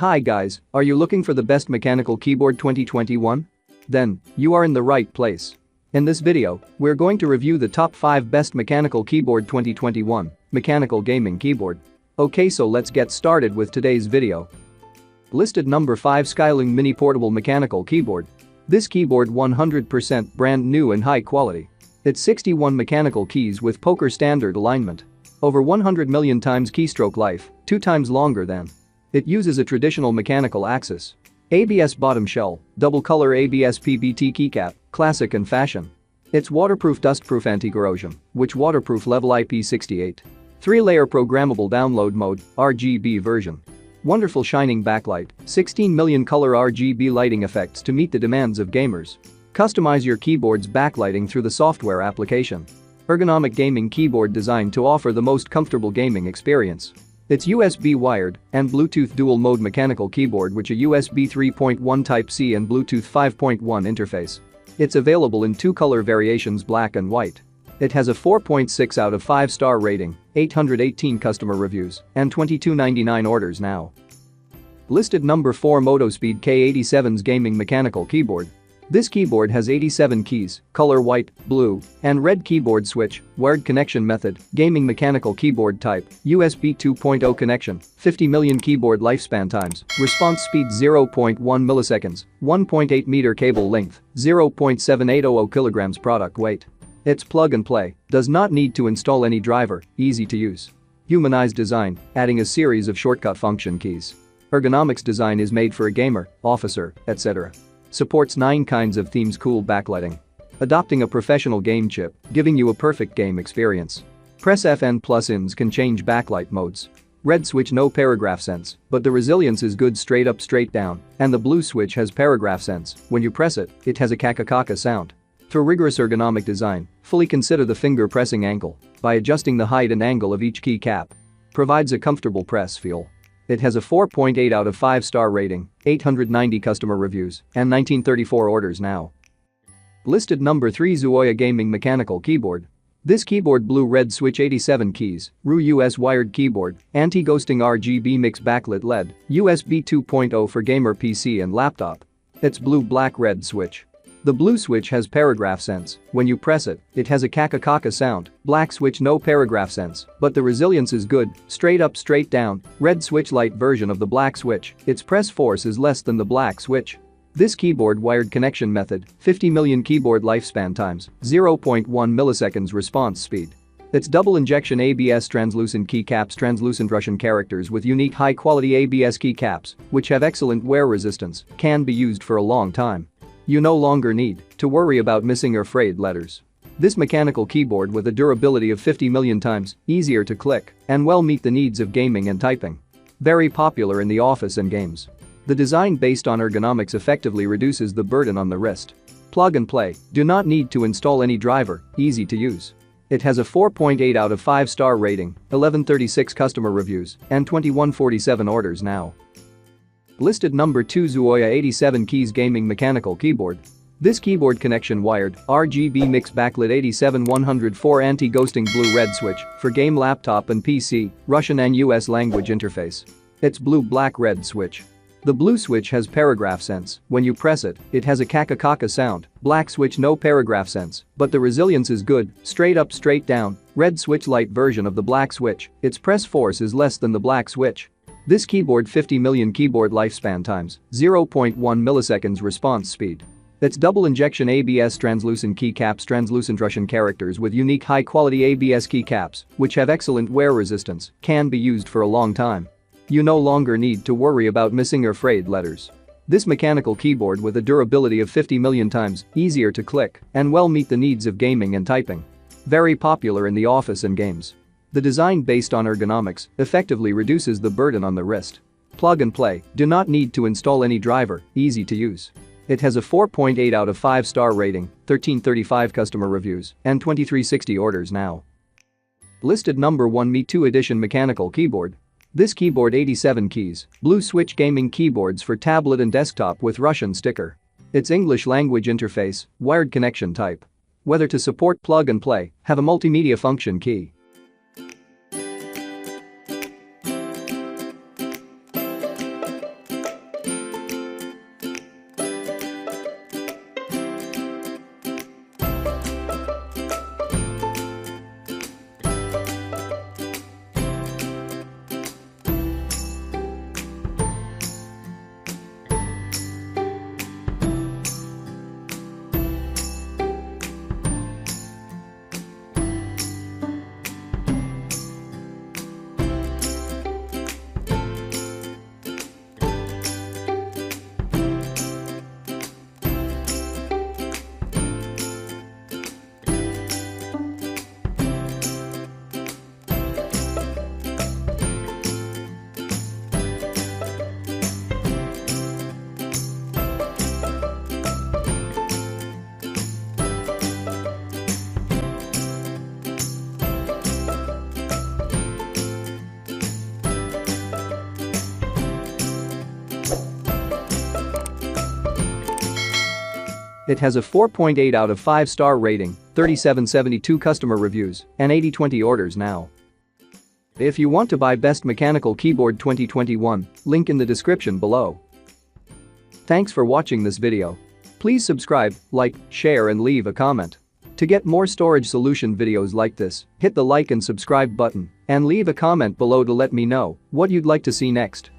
Hi guys, are you looking for the best mechanical keyboard 2021? Then, you are in the right place. In this video, we're going to review the top 5 best mechanical keyboard 2021, mechanical gaming keyboard. Okay, so let's get started with today's video. Listed number 5, Skyloong Mini Portable Mechanical Keyboard. This keyboard 100% brand new and high quality. It's 61 mechanical keys with poker standard alignment. Over 100 million times keystroke life, 2 times longer than. It uses a traditional mechanical axis. ABS bottom shell, double color ABS PBT keycap, classic and fashion. It's waterproof, dustproof, anti-corrosion, which waterproof level IP68. 3-layer programmable download mode, RGB version. Wonderful shining backlight, 16 million color RGB lighting effects to meet the demands of gamers. Customize your keyboard's backlighting through the software application. Ergonomic gaming keyboard designed to offer the most comfortable gaming experience. It's USB wired and Bluetooth dual mode mechanical keyboard with a USB 3.1 Type-C and Bluetooth 5.1 interface. It's available in 2 color variations, black and white. It has a 4.6 out of 5 star rating, 818 customer reviews, and $22.99 orders now. Listed number 4, Motospeed K87's gaming mechanical keyboard. This keyboard has 87 keys, color white, blue, and red keyboard switch, wired connection method, gaming mechanical keyboard type, USB 2.0 connection, 50 million keyboard lifespan times, response speed 0.1 milliseconds, 1.8 meter cable length, 0.7800 kilograms product weight. It's plug and play, does not need to install any driver, easy to use. Humanized design, adding a series of shortcut function keys. Ergonomics design is made for a gamer, officer, etc. Supports 9 kinds of themes, cool backlighting. Adopting a professional game chip, giving you a perfect game experience. Press FN+ins can change backlight modes. Red switch, no paragraph sense, but the resilience is good, straight up, straight down, and the blue switch has paragraph sense. When you press it, it has a kaka sound. Through rigorous ergonomic design, fully consider the finger pressing angle by adjusting the height and angle of each keycap. Provides a comfortable press feel. It has a 4.8 out of 5 star rating, 890 customer reviews, and 1934 orders now. Listed number 3, ZUOYA Gaming Mechanical Keyboard. This keyboard, blue red switch, 87 keys, RU US wired keyboard, anti-ghosting RGB mix, backlit LED, USB 2.0 for gamer PC and laptop. It's blue black red switch. The blue switch has paragraph sense. When you press it, it has a kaka sound. Black switch, no paragraph sense, but the resilience is good, straight up, straight down. Red switch, light version of the black switch. Its press force is less than the black switch. This keyboard, wired connection method, 50 million keyboard lifespan times, 0.1 milliseconds response speed. It's double injection ABS translucent keycaps, translucent Russian characters with unique high quality ABS keycaps, which have excellent wear resistance, can be used for a long time. You no longer need to worry about missing or frayed letters. This mechanical keyboard with a durability of 50 million times, easier to click, and well meet the needs of gaming and typing. Very popular in the office and games. The design based on ergonomics effectively reduces the burden on the wrist. Plug and play, do not need to install any driver, easy to use. It has a 4.8 out of 5 star rating, 1136 customer reviews, and 2147 orders now. Listed number 2, ZUOYA 87 keys gaming mechanical keyboard. This keyboard connection wired, RGB mix, backlit, 87104 anti-ghosting blue red switch for game, laptop and PC, Russian and US language interface. It's blue black red switch. The blue switch has paragraph sense. When you press it, it has a kaka sound. Black switch, no paragraph sense, but the resilience is good, straight up, straight down. Red switch, light version of the black switch. Its press force is less than the black switch. This keyboard, 50 million keyboard lifespan times, 0.1 milliseconds response speed. It's double injection ABS translucent keycaps, translucent Russian characters with unique high quality ABS keycaps, which have excellent wear resistance, can be used for a long time. You no longer need to worry about missing or frayed letters. This mechanical keyboard with a durability of 50 million times, easier to click, and well meet the needs of gaming and typing. Very popular in the office and games. The design based on ergonomics effectively reduces the burden on the wrist. Plug and play, do not need to install any driver, easy to use. It has a 4.8 out of 5 star rating, 1335 customer reviews, and 2360 orders now. Listed number 1, Me Too Edition Mechanical Keyboard. This keyboard, 87 keys, blue switch gaming keyboards for tablet and desktop with Russian sticker. It's English language interface, wired connection type. Whether to support plug and play, have a multimedia function key. It has a 4.8 out of 5 star rating, 3772 customer reviews, and 8020 orders now. If you want to buy Best Mechanical Keyboard 2021, link in the description below. Thanks for watching this video. Please subscribe, like, share and leave a comment. To get more storage solution videos like this, hit the like and subscribe button and leave a comment below to let me know what you'd like to see next.